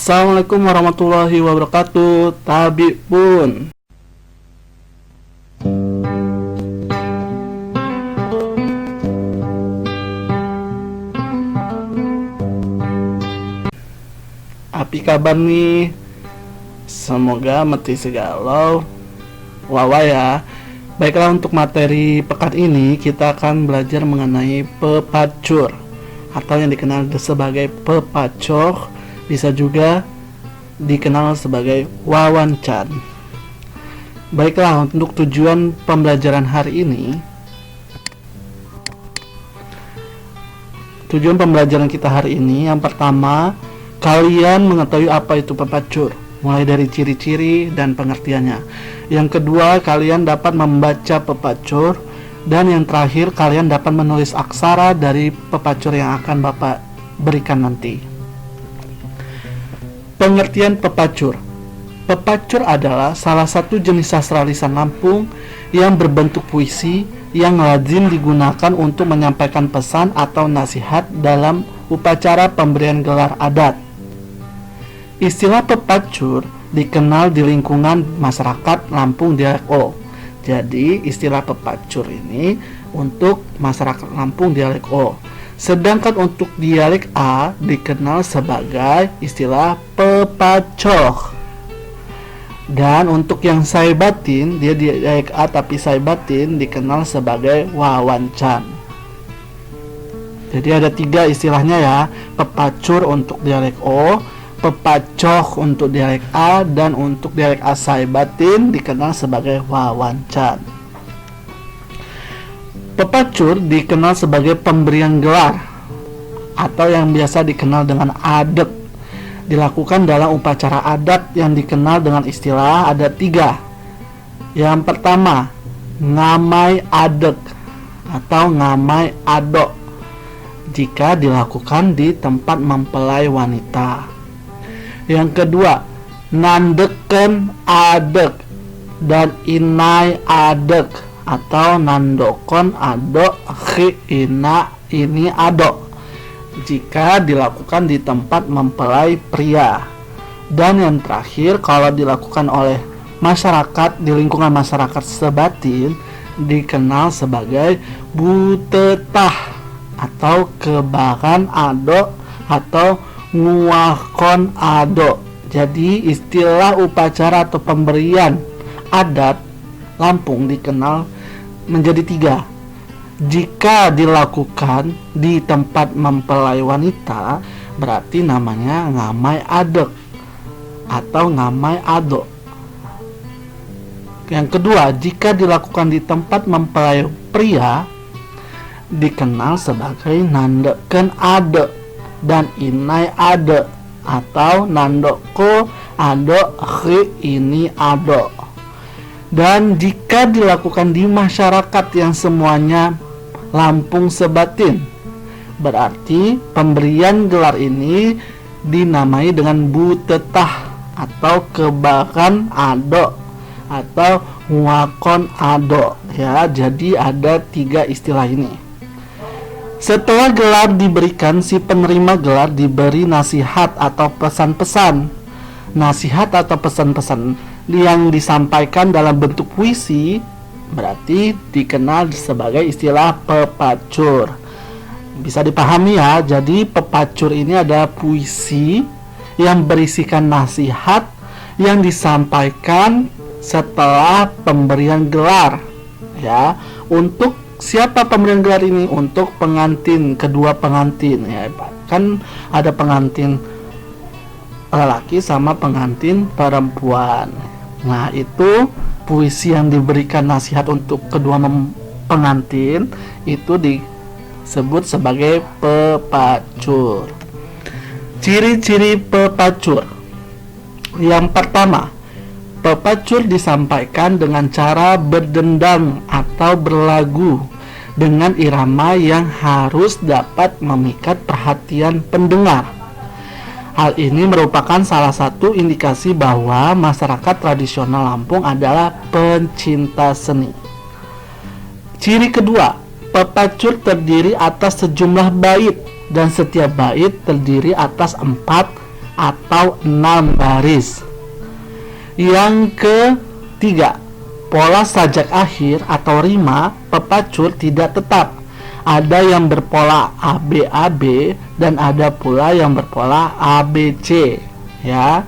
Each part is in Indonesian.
Assalamualaikum warahmatullahi wabarakatuh. Tabi pun. Api kabar nih? Semoga mati segala wawa ya. Baiklah, untuk materi pekan ini kita akan belajar mengenai pepacur atau yang dikenal sebagai pepacoh, bisa juga dikenal sebagai wawancan. Baiklah, untuk tujuan pembelajaran hari ini, tujuan pembelajaran kita hari ini, yang pertama, kalian mengetahui apa itu pepacur, mulai dari ciri-ciri dan pengertiannya. Yang kedua, kalian dapat membaca pepacur. Dan yang terakhir, kalian dapat menulis aksara dari pepacur yang akan Bapak berikan nanti. Pengertian pepacur. Pepacur adalah salah satu jenis sastra lisan Lampung yang berbentuk puisi yang lazim digunakan untuk menyampaikan pesan atau nasihat dalam upacara pemberian gelar adat. Istilah pepacur dikenal di lingkungan masyarakat Lampung dialek O. Jadi istilah pepacur ini untuk masyarakat Lampung dialek O. Sedangkan untuk dialek A dikenal sebagai istilah pepacoh. Dan untuk yang Saibatin, dia dialek A tapi Saibatin dikenal sebagai wawancan. Jadi ada 3 istilahnya ya, pepacur untuk dialek O, pepacoh untuk dialek A, dan untuk dialek A Saibatin dikenal sebagai wawancan. Pepacur dikenal sebagai pemberian gelar atau yang biasa dikenal dengan adet. Dilakukan dalam upacara adat yang dikenal dengan istilah ada 3. Yang pertama, ngamai adek atau ngamai adok, jika dilakukan di tempat mempelai wanita. Yang kedua, nandeken adek dan inai adek atau nandokon adok ina ini adok, jika dilakukan di tempat mempelai pria. Dan yang terakhir, kalau dilakukan oleh masyarakat di lingkungan masyarakat sebatin, dikenal sebagai butetah atau kebakan adok atau nguakon ado. Jadi istilah upacara atau pemberian adat Lampung dikenal menjadi 3. Jika dilakukan di tempat mempelai wanita, berarti namanya ngamai adek atau ngamai ado. Yang kedua, jika dilakukan di tempat mempelai pria, dikenal sebagai nandeken ade dan inai ade atau nandoko ado ini ado. Dan jika dilakukan di masyarakat yang semuanya Lampung sebatin, berarti pemberian gelar ini dinamai dengan butetah atau kebakan ado atau nguakon ado ya. Jadi ada 3 istilah ini. Setelah gelar diberikan, si penerima gelar diberi nasihat atau pesan-pesan. Nasihat atau pesan-pesan yang disampaikan dalam bentuk puisi berarti dikenal sebagai istilah pepacur. Bisa dipahami ya, jadi pepacur ini ada puisi yang berisikan nasihat yang disampaikan setelah pemberian gelar ya. Untuk siapa pemberian gelar ini? Untuk pengantin, kedua pengantin ya. Kan ada pengantin lelaki sama pengantin perempuan. Nah, itu puisi yang diberikan nasihat untuk kedua pengantin itu disebut sebagai pepacur. Ciri-ciri pepacur. Yang pertama, pepacur disampaikan dengan cara berdendang atau berlagu dengan irama yang harus dapat memikat perhatian pendengar. Hal ini merupakan salah satu indikasi bahwa masyarakat tradisional Lampung adalah pencinta seni. Ciri kedua, pepacur terdiri atas sejumlah bait dan setiap bait terdiri atas 4 atau 6 baris. Yang ketiga, pola sajak akhir atau rima pepacur tidak tetap. Ada yang berpola ABAB dan ada pula yang berpola ABC, ya.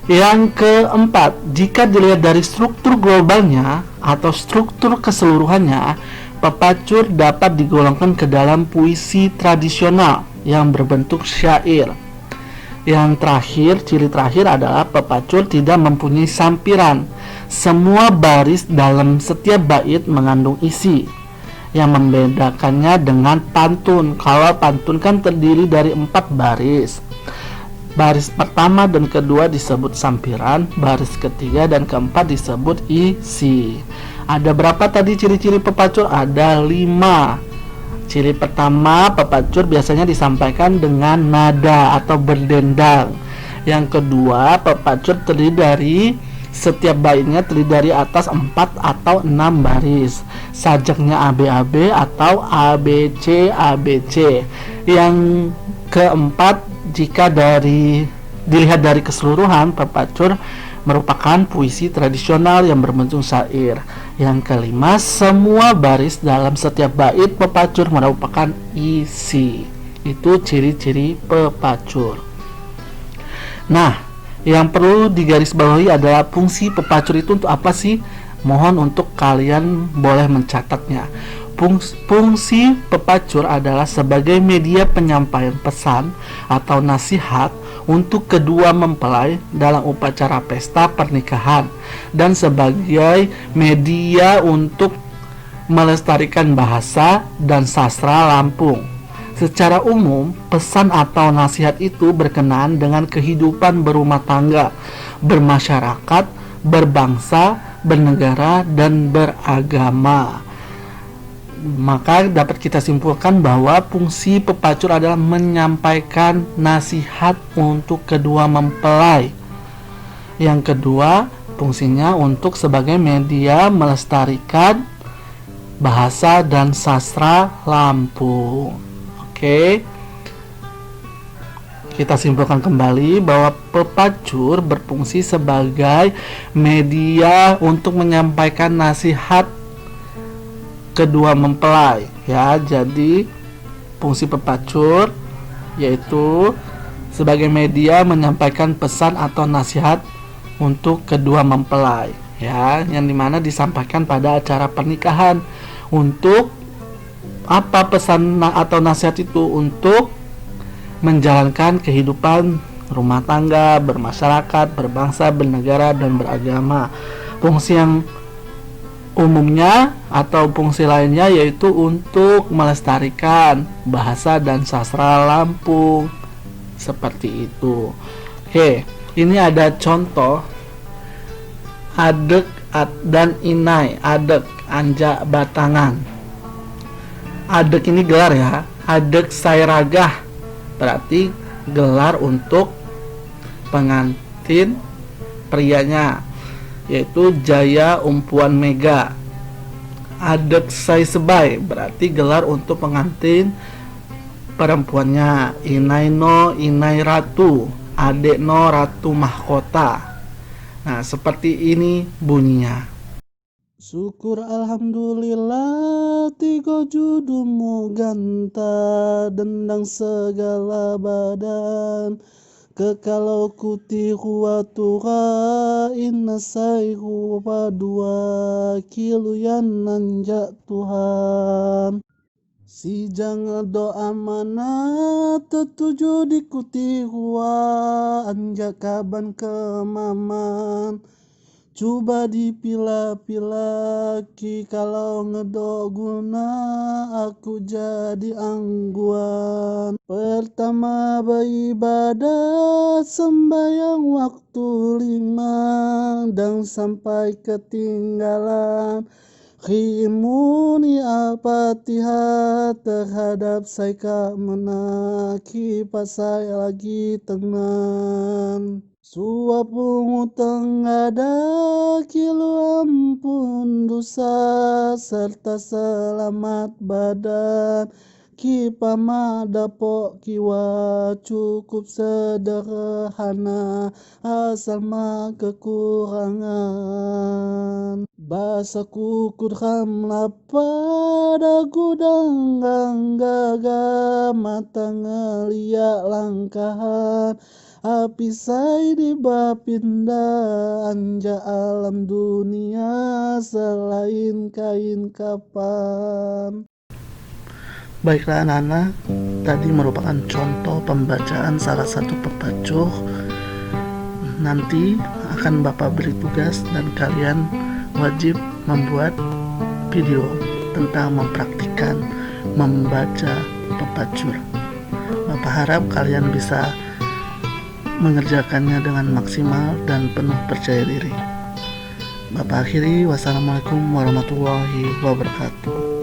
Yang keempat, jika dilihat dari struktur globalnya atau struktur keseluruhannya, pepacur dapat digolongkan ke dalam puisi tradisional yang berbentuk syair. Yang terakhir, ciri terakhir adalah pepacur tidak mempunyai sampiran. Semua baris dalam setiap bait mengandung isi. Yang membedakannya dengan pantun. Kalau pantun kan terdiri dari 4 baris. Baris pertama dan kedua disebut sampiran, baris ketiga dan keempat disebut isi. Ada berapa tadi ciri-ciri pepacur? Ada 5. Ciri pertama, pepacur biasanya disampaikan dengan nada atau berdendang. Yang kedua, pepacur terdiri dari setiap baitnya terdiri dari atas 4 atau 6 baris. Sajaknya ABAB atau ABC ABC. Yang keempat, jika dilihat dari keseluruhan, pepacur merupakan puisi tradisional yang berbentuk syair. Yang kelima, semua baris dalam setiap bait pepacur merupakan isi. Itu ciri-ciri pepacur. Nah, yang perlu digarisbawahi adalah fungsi pepacur itu untuk apa sih? Mohon untuk kalian boleh mencatatnya. Fungsi pepacur adalah sebagai media penyampaian pesan atau nasihat untuk kedua mempelai dalam upacara pesta pernikahan dan sebagai media untuk melestarikan bahasa dan sastra Lampung. Secara umum, pesan atau nasihat itu berkenaan dengan kehidupan berumah tangga, bermasyarakat, berbangsa, bernegara, dan beragama. Maka dapat kita simpulkan bahwa fungsi pepacur adalah menyampaikan nasihat untuk kedua mempelai. Yang kedua, fungsinya untuk sebagai media melestarikan bahasa dan sastra Lampung. Oke. Kita simpulkan kembali bahwa pepacur berfungsi sebagai media untuk menyampaikan nasihat kedua mempelai, ya. Jadi fungsi pepacur yaitu sebagai media menyampaikan pesan atau nasihat untuk kedua mempelai, ya, yang dimana disampaikan pada acara pernikahan. Untuk apa pesan atau nasihat itu? Untuk menjalankan kehidupan rumah tangga, bermasyarakat, berbangsa, bernegara, dan beragama. Fungsi yang umumnya atau fungsi lainnya yaitu untuk melestarikan bahasa dan sastra Lampung. Seperti itu. Oke, ini ada contoh adek dan inai. Adek, anja, batangan. Adek ini gelar, ya. Adek sairagah berarti gelar untuk pengantin prianya, yaitu Jaya Umpuan Mega. Adek Sai Sebai berarti gelar untuk pengantin perempuannya. Inai no Inai Ratu, adek no Ratu Mahkota. Nah, seperti ini bunyinya. Syukur alhamdulillah tiga judumu ganta dendang segala badan. Kekalau kuti huatura inna saihu padua kiluyan nanjak Tuhan. Si jangan doa mana tertuju dikuti hua anjak kaban kemaman. Coba dipilah-pilah ki kalau ngedok guna aku jadi angguan. Pertama beribadah sembahyang waktu 5 dan sampai ketinggalan. Khimuni al-fatihah terhadap saya menaki pas saya lagi tenang. Suapu tengada kilo ampun dosa serta selamat badan Ki pamadapo kiwa cukup sederhana, asal mah kekurangan. Basa kukur hamla pada gudang gangga mata ngeliat langkahan. Api sai di bapinda anja alam dunia selain kain kapan. Baiklah anak-anak, tadi merupakan contoh pembacaan salah satu pepacuh. Nanti akan Bapak beri tugas dan kalian wajib membuat video tentang mempraktikkan membaca pepacur. Bapak harap kalian bisa mengerjakannya dengan maksimal dan penuh percaya diri. Bapak akhiri, wassalamualaikum warahmatullahi wabarakatuh.